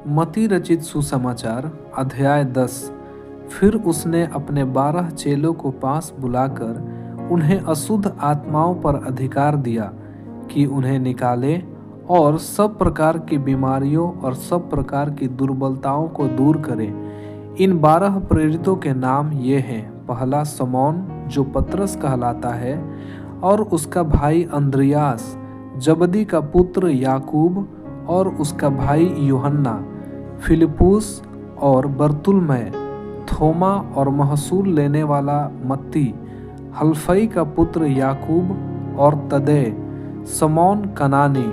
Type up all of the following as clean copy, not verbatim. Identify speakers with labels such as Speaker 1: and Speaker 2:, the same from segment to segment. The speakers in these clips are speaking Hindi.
Speaker 1: मत्ती रचित सुसमाचार अध्याय 10। फिर उसने अपने 12 चेलों को पास बुलाकर उन्हें अशुद्ध आत्माओं पर अधिकार दिया कि उन्हें निकाले और सब प्रकार की बीमारियों और सब प्रकार की दुर्बलताओं को दूर करें। इन 12 प्रेरितों के नाम ये हैं। पहला शमौन जो पतरस कहलाता है, और उसका भाई अंद्रियास, जबदी का पुत्र याकूब और उसका भाई यूहन्ना, फिलिप्पुस और बरतुल्मै, थोमा और महसूल लेने वाला मत्ती, हल्फई का पुत्र याकूब और तदै, समौन कनानी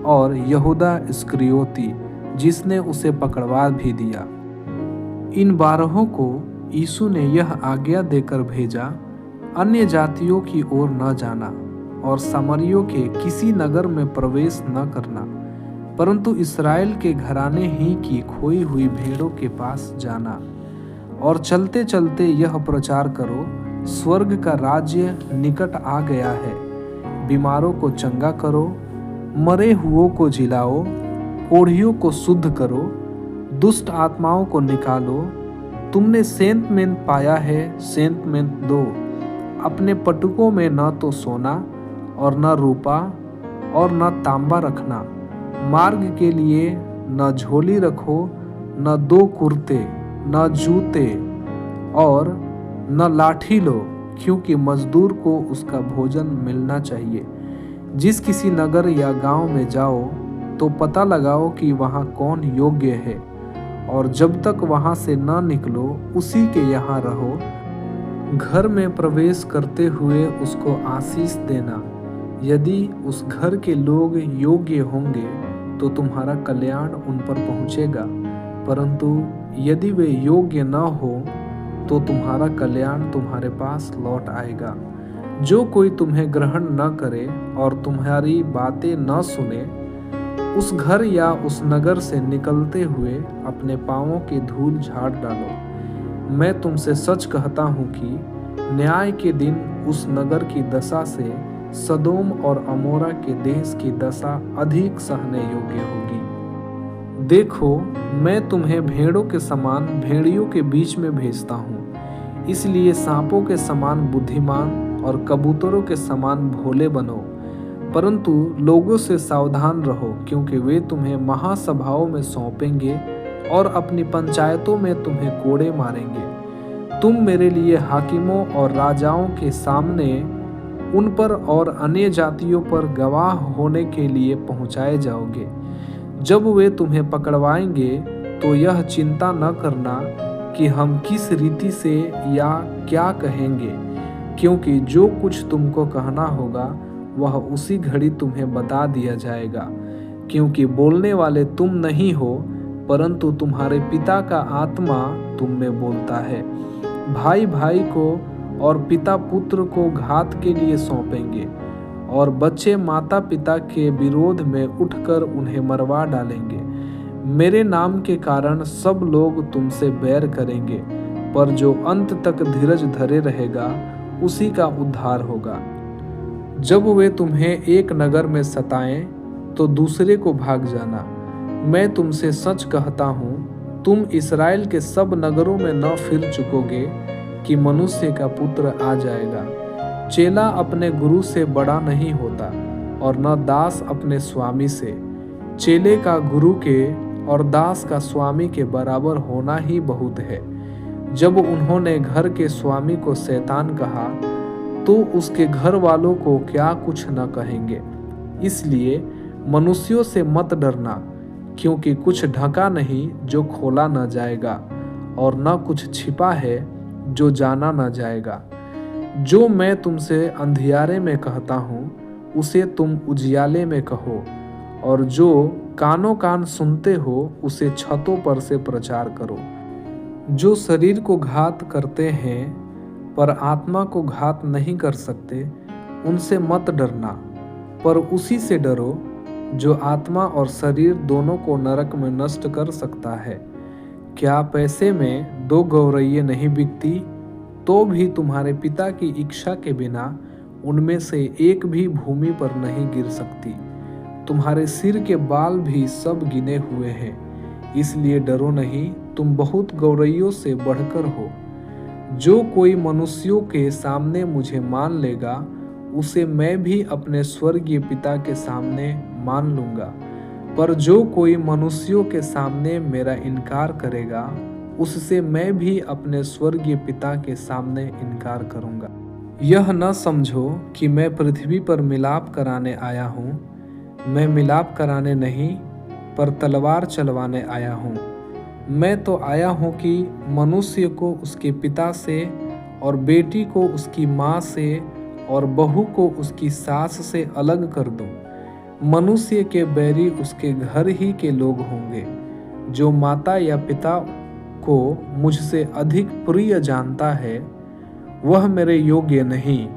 Speaker 1: और यहूदा इस्करियोती जिसने उसे पकड़वा भी दिया। इन 12 को यीशु ने यह आज्ञा देकर भेजा, अन्य जातियों की ओर न जाना और सामरियों के किसी नगर में प्रवेश न करना, परंतु इस्राएल के घराने ही की खोई हुई भेड़ों के पास जाना। और चलते चलते यह प्रचार करो, स्वर्ग का राज्य निकट आ गया है। बीमारों को चंगा करो, मरे हुओं को जिलाओ, कोढ़ियों को शुद्ध करो, दुष्ट आत्माओं को निकालो। तुमने सेंत मेंत पाया है, सेंत मेंत दो। अपने पटुकों में न तो सोना और न रूपा और न तांबा रखना। मार्ग के लिए न झोली रखो, न 2 कुर्ते, न जूते और न लाठी लो, क्योंकि मजदूर को उसका भोजन मिलना चाहिए। जिस किसी नगर या गांव में जाओ तो पता लगाओ कि वहां कौन योग्य है, और जब तक वहां से न निकलो उसी के यहाँ रहो। घर में प्रवेश करते हुए उसको आशीष देना। यदि उस घर के लोग योग्य होंगे तो तुम्हारा कल्याण उन पर पहुँचेगा, परंतु यदि वे योग्य न हो तो तुम्हारा कल्याण तुम्हारे पास लौट आएगा। जो कोई तुम्हें ग्रहण न करे और तुम्हारी बातें न सुने, उस घर या उस नगर से निकलते हुए अपने पांवों की धूल झाड़ डालो। मैं तुमसे सच कहता हूँ कि न्याय के दिन उस नगर की दशा से सदोम और अमोरा के देश की दशा अधिक सहने योग्य होगी। देखो, मैं तुम्हें भेड़ों के समान भेड़ियों के बीच में भेजता हूँ। इसलिए सांपों के समान बुद्धिमान और कबूतरों के समान भोले बनो। परंतु लोगों से सावधान रहो, क्योंकि वे तुम्हें महासभाओं में सौंपेंगे और अपनी पंचायतों में तुम्हें कोड़े मारेंगे। तुम मेरे लिए हाकिमों और राजाओं के सामने उन पर और अन्य जातियों पर गवाह होने के लिए पहुंचाए जाओगे। जब वे तुम्हें पकड़वाएंगे तो यह चिंता न करना कि हम किस रीति से या क्या कहेंगे, क्योंकि जो कुछ तुमको कहना होगा वह उसी घड़ी तुम्हें बता दिया जाएगा। क्योंकि बोलने वाले तुम नहीं हो, परंतु तुम्हारे पिता का आत्मा तुम में बोलता है। भाई भाई को और पिता पुत्र को घात के लिए सौंपेंगे, और बच्चे माता पिता के विरोध में उठकर उन्हें मरवा डालेंगे। मेरे नाम के कारण सब लोग तुमसे बैर करेंगे, पर जो अंत तक धीरज धरे रहेगा उसी का उद्धार होगा। जब वे तुम्हें एक नगर में सताएं तो दूसरे को भाग जाना। मैं तुमसे सच कहता हूँ, तुम इस्राएल के सब नगरों में न फिर चुकोगे कि मनुष्य का पुत्र आ जाएगा। चेला अपने गुरु से बड़ा नहीं होता, और न दास अपने स्वामी से। चेले का गुरु के और दास का स्वामी के बराबर होना ही बहुत है। जब उन्होंने घर के स्वामी को शैतान कहा, तो उसके घर वालों को क्या कुछ न कहेंगे। इसलिए मनुष्यों से मत डरना, क्योंकि कुछ ढका नहीं जो खोला न जाएगा, और न कुछ छिपा है जो जाना न जाएगा। जो मैं तुमसे अंधियारे में कहता हूँ उसे तुम उजियाले में कहो, और जो कानों कान सुनते हो उसे छतों पर से प्रचार करो। जो शरीर को घात करते हैं पर आत्मा को घात नहीं कर सकते, उनसे मत डरना, पर उसी से डरो जो आत्मा और शरीर दोनों को नरक में नष्ट कर सकता है। क्या पैसे में 2 गौरैये नहीं बिकती? तो भी तुम्हारे पिता की इच्छा के बिना उनमें से एक भी भूमि पर नहीं गिर सकती। तुम्हारे सिर के बाल भी सब गिने हुए हैं। इसलिए डरो नहीं, तुम बहुत गौरैयों से बढ़कर हो। जो कोई मनुष्यों के सामने मुझे मान लेगा, उसे मैं भी अपने स्वर्गीय पिता के सामने मान लूँगा। पर जो कोई मनुष्यों के सामने मेरा इनकार करेगा, उससे मैं भी अपने स्वर्गीय पिता के सामने इनकार करूँगा। यह न समझो कि मैं पृथ्वी पर मिलाप कराने आया हूँ। मैं मिलाप कराने नहीं, पर तलवार चलवाने आया हूँ। मैं तो आया हूँ कि मनुष्य को उसके पिता से, और बेटी को उसकी माँ से, और बहू को उसकी सास से अलग कर दूँ। मनुष्य के बैरी उसके घर ही के लोग होंगे। जो माता या पिता को मुझसे अधिक प्रिय जानता है, वह मेरे योग्य नहीं,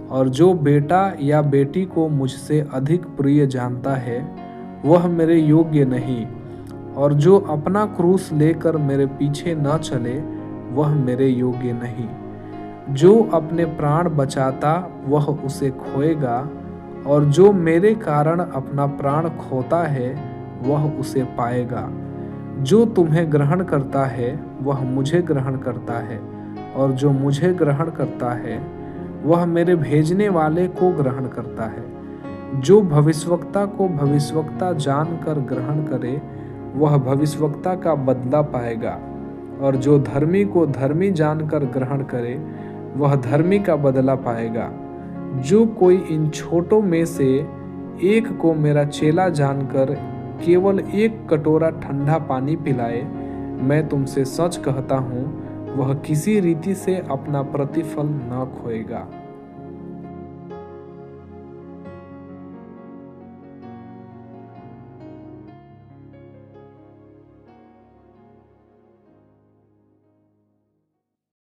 Speaker 1: और जो बेटा या बेटी को मुझसे अधिक प्रिय जानता है, वह मेरे योग्य नहीं, और जो अपना क्रूस लेकर मेरे पीछे न चले, वह मेरे योग्य नहीं। जो अपने प्राण बचाता, वह उसे खोएगा, और जो मेरे कारण अपना प्राण खोता है, वह उसे पाएगा। जो तुम्हें ग्रहण करता है, वह मुझे ग्रहण करता है, और जो मुझे ग्रहण करता है, वह मेरे भेजने वाले को ग्रहण करता है। जो भविष्यवक्ता को भविष्यवक्ता जानकर ग्रहण करे, वह भविष्यवक्ता का बदला पाएगा, और जो धर्मी को धर्मी जानकर ग्रहण करे, वह धर्मी का बदला पाएगा। जो कोई इन छोटों में से एक को मेरा चेला जानकर केवल एक कटोरा ठंडा पानी पिलाए, मैं तुमसे सच कहता हूँ, वह किसी रीति से अपना प्रतिफल न खोएगा।